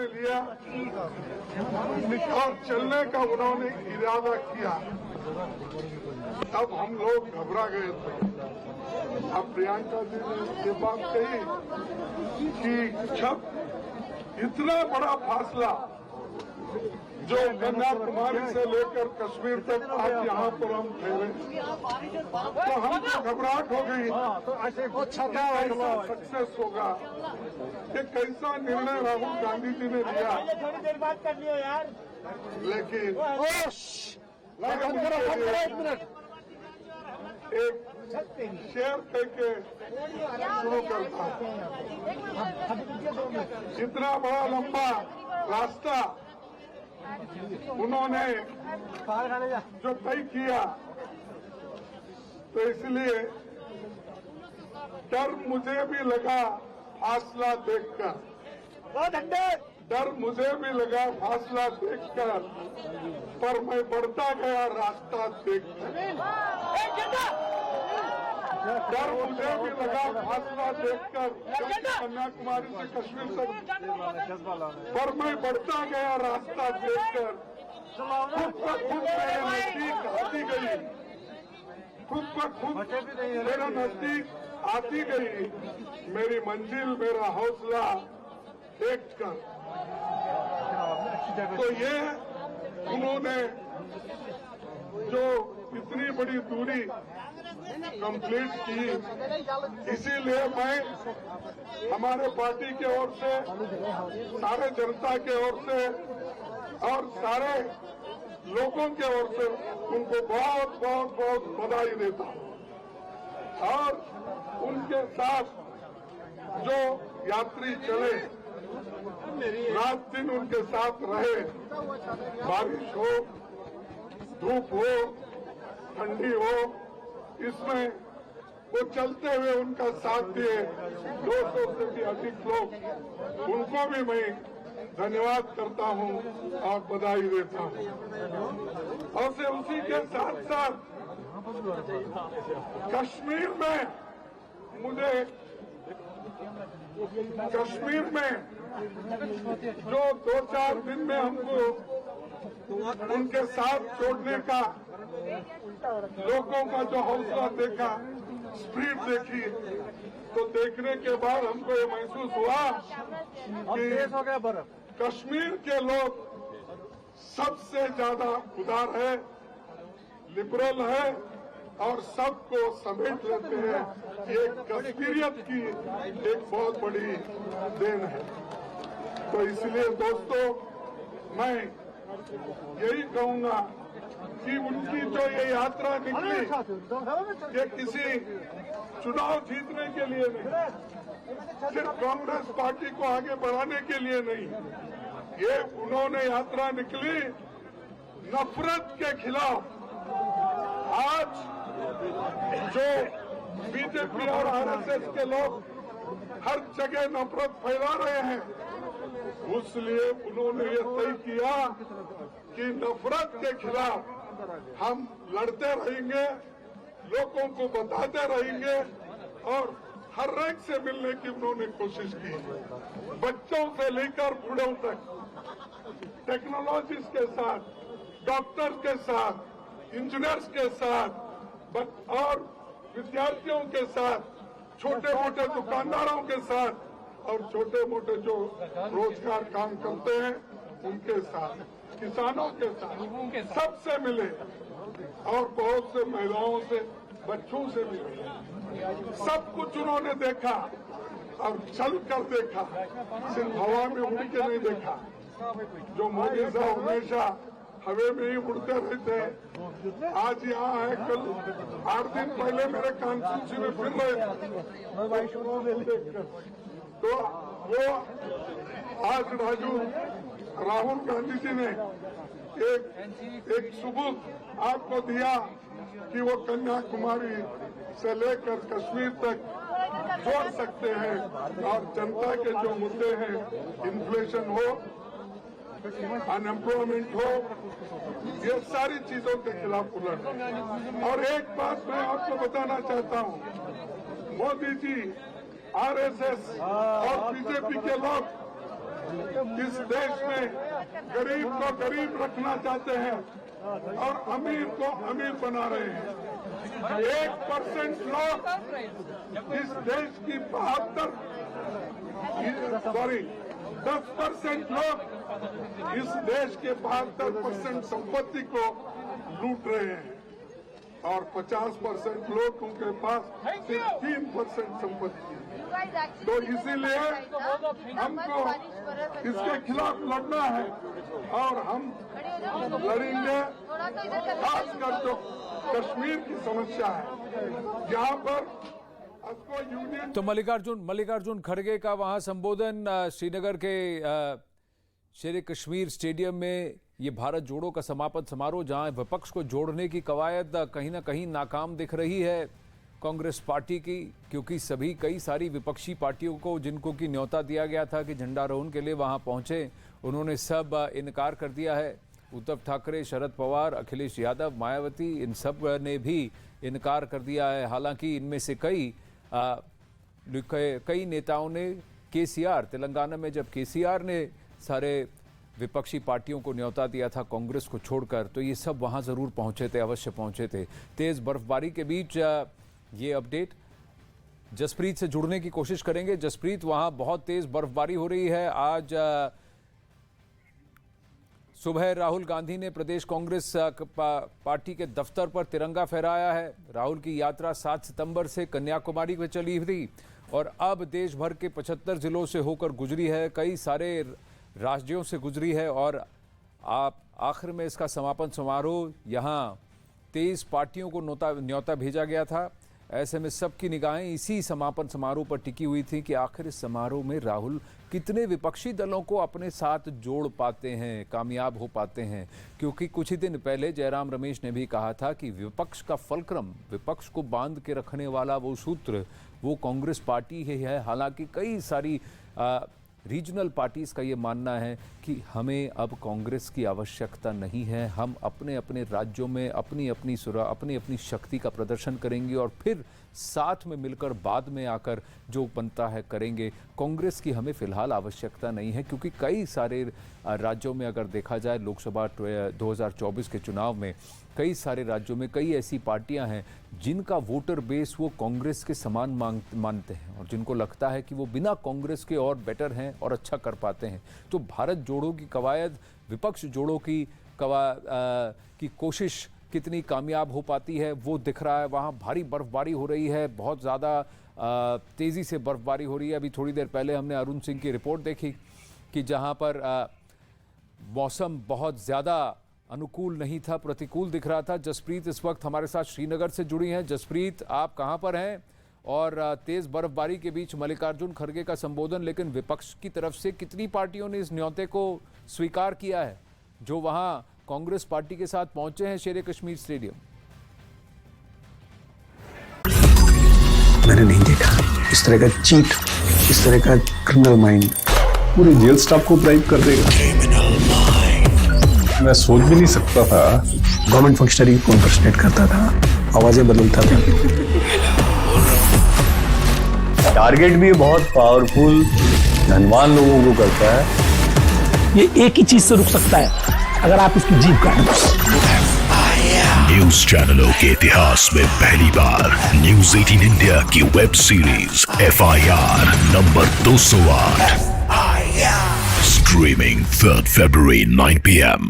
उन्होंने लिया और चलने का उन्होंने इरादा किया, तब हम लोग घबरा गए थे। अब प्रियंका जी ने ये बात कही कि जब इतना बड़ा फासला जो कन्याकुमारी से लेकर कश्मीर तक आज यहाँ पर हम ठहरे, तो हमको घबराहट हो गई कैसा सक्सेस होगा, ये कैसा निर्णय राहुल गांधी जी ने लिया। थोड़ी देर बात कर लियो यार। लेकिन एक शेयर करके शुरू करता, इतना बड़ा लंबा रास्ता उन्होंने जो तय किया, तो इसलिए डर मुझे भी लगा फासला देखकर, डर मुझे भी लगा फासला देखकर, पर मैं बढ़ता गया रास्ता देखकर। डर मुझे भी लगा फासला देखकर कन्याकुमारी से कश्मीर तक, पर मैं बढ़ता गया रास्ता देखकर। खुद ब खुद मेरे नजदीक आती गई, खुद ब खुद मेरा नजदीक आती गई मेरी मंजिल, मेरा हौसला देखकर। तो ये उन्होंने जो इतनी बड़ी दूरी कंप्लीट की, इसीलिए मैं हमारे पार्टी की ओर से, सारे जनता के ओर से और सारे लोगों के ओर से उनको बहुत बहुत बहुत बधाई देता हूं। और उनके साथ जो यात्री चले, रात दिन उनके साथ रहे, बारिश हो, धूप हो, ठंडी हो, इसमें वो चलते हुए उनका साथ दिए 200 से भी अधिक लोग, उनको भी मैं धन्यवाद करता हूं और बधाई देता हूं। और से उसी के साथ साथ कश्मीर में मुझे, कश्मीर में जो 2-4 दिन में हमको उनके साथ छोड़ने का, लोगों का जो हौसला देखा, स्पीड देखी, तो देखने के बाद हमको ये महसूस हुआ कि कश्मीर के लोग सबसे ज्यादा उदार है, लिबरल है और सबको समेट लेते हैं। ये कश्मीरियत की एक बहुत बड़ी देन है। तो इसलिए दोस्तों, मैं यही कहूंगा कि उनकी जो ये यात्रा निकली, ये किसी चुनाव जीतने के लिए नहीं, सिर्फ कांग्रेस पार्टी को आगे बढ़ाने के लिए नहीं, ये उन्होंने यात्रा निकली नफरत के खिलाफ। आज जो बीजेपी और आरएसएस के लोग हर जगह नफरत फैला रहे हैं, उसलिए उन्होंने ये तय किया कि नफरत के खिलाफ हम लड़ते रहेंगे, लोगों को बताते रहेंगे और हर एक से मिलने की उन्होंने कोशिश की, बच्चों से लेकर बूढ़ों तक, टेक्नोलॉजीज के साथ, डॉक्टर्स के साथ, इंजीनियर्स के साथ और विद्यार्थियों के साथ, छोटे मोटे दुकानदारों के साथ और छोटे मोटे जो रोजगार काम करते हैं उनके साथ, किसानों के साथ, सबसे मिले और बहुत से महिलाओं से, बच्चों से मिले। सब कुछ उन्होंने देखा और चल कर देखा, सिर्फ हवा में उड़ के नहीं देखा। जो मोदी साहब हमेशा हवा में ही उड़ते रहते हैं, आज यहाँ आए, कल 8 दिन पहले मेरे कॉन्स्टिट्यूंसी में फिर रहे तो वो आज राहुल गांधी जी ने एक सबूत आपको दिया कि वो कन्याकुमारी से लेकर कश्मीर तक जोड़ सकते हैं और जनता के जो मुद्दे हैं, इन्फ्लेशन हो, अनएम्प्लॉयमेंट हो, ये सारी चीजों के खिलाफ लड़। और एक बात मैं आपको बताना चाहता हूँ, मोदी जी, आरएसएस और बीजेपी के लोग इस देश में गरीब को गरीब रखना चाहते हैं और अमीर को अमीर बना रहे हैं। 1% लोग इस देश की 10% लोग इस देश के 72% संपत्ति को लूट रहे हैं और 50% लोग उनके पास सिर्फ 3% संपत्ति है। तो इसीलिए हमको इसके खिलाफ लड़ना है और हम लड़ेंगे। खासकर जो कश्मीर की समस्या है जहां पर यूनियन। तो मल्लिकार्जुन खड़गे का वहां संबोधन श्रीनगर के शेर कश्मीर स्टेडियम में ये भारत जोड़ो का समापन समारोह, जहां विपक्ष को जोड़ने की कवायद कहीं ना कहीं नाकाम दिख रही है कांग्रेस पार्टी की, क्योंकि कई सारी विपक्षी पार्टियों को जिनको की न्योता दिया गया था कि झंडारोहण के लिए वहां पहुंचे, उन्होंने सब इनकार कर दिया है। उद्धव ठाकरे, शरद पवार, अखिलेश यादव, मायावती, इन सब ने भी इनकार कर दिया है। हालांकि इनमें से कई नेताओं ने केसीआर, तेलंगाना में जब केसीआर ने सारे विपक्षी पार्टियों को न्योता दिया था कांग्रेस को छोड़कर, तो ये सब वहां जरूर पहुंचे थे, अवश्य पहुंचे थे। तेज बर्फबारी के बीच ये अपडेट, जसप्रीत से जुड़ने की कोशिश करेंगे। जसप्रीत, वहां बहुत तेज बर्फबारी हो रही है। आज सुबह राहुल गांधी ने प्रदेश कांग्रेस पार्टी के दफ्तर पर तिरंगा फहराया है। राहुल की यात्रा 7 सितंबर से कन्याकुमारी में चली थी और अब देश भर के 75 जिलों से होकर गुजरी है, कई सारे राज्यों से गुजरी है और आखिर में इसका समापन समारोह यहाँ 23 पार्टियों को न्योता भेजा गया था। ऐसे में सबकी निगाहें इसी समापन समारोह पर टिकी हुई थी कि आखिर इस समारोह में राहुल कितने विपक्षी दलों को अपने साथ जोड़ पाते हैं, कामयाब हो पाते हैं। क्योंकि कुछ ही दिन पहले जयराम रमेश ने भी कहा था कि विपक्ष का फलक्रम, विपक्ष को बांध के रखने वाला वो सूत्र, वो कांग्रेस पार्टी ही है। हालांकि कई सारी रीजनल पार्टीज का ये मानना है कि हमें अब कांग्रेस की आवश्यकता नहीं है, हम अपने अपने राज्यों में अपनी अपनी शक्ति का प्रदर्शन करेंगे और फिर साथ में मिलकर बाद में आकर जो बनता है करेंगे। कांग्रेस की हमें फिलहाल आवश्यकता नहीं है, क्योंकि कई सारे राज्यों में अगर देखा जाए लोकसभा 2024 के चुनाव में कई सारे राज्यों में कई ऐसी पार्टियां हैं जिनका वोटर बेस वो कांग्रेस के समान मानते हैं और जिनको लगता है कि वो बिना कांग्रेस के और बेटर हैं और अच्छा कर पाते हैं। तो भारत जोड़ो की कवायद, विपक्ष जोड़ो की कोशिश कितनी कामयाब हो पाती है वो दिख रहा है। वहाँ भारी बर्फबारी हो रही है, बहुत ज़्यादा तेज़ी से बर्फबारी हो रही है। अभी थोड़ी देर पहले हमने अरुण सिंह की रिपोर्ट देखी कि जहाँ पर मौसम बहुत ज़्यादा अनुकूल नहीं था, प्रतिकूल दिख रहा था। जसप्रीत इस वक्त हमारे साथ श्रीनगर से जुड़ी हैं। जसप्रीत, आप कहां पर हैं? और तेज बर्फबारी के बीच मल्लिकार्जुन खड़गे का संबोधन, लेकिन विपक्ष की तरफ से कितनी पार्टियों ने इस न्योते को स्वीकार किया है जो वहां कांग्रेस पार्टी के साथ पहुंचे हैं शेर कश्मीर स्टेडियम? मैंने नहीं देखा इस तरह का चीट, इस तरह का क्रिमिनल माइंड पूरे जेल स्टाफ को ब्राइब कर देगा। मैं सोच भी नहीं सकता था। गवर्नमेंट फंक्शनरी को इम्पर्सनेट करता था, आवाजें बदलता था। टारगेट भी बहुत पावरफुल, धनवान लोगों को करता है। ये एक ही चीज से रुक सकता है, अगर आप इसकी जीभ काट दो। न्यूज चैनलों के इतिहास में पहली बार न्यूज 18 इंडिया की web series FIR number 208 streaming 3rd February 9 PM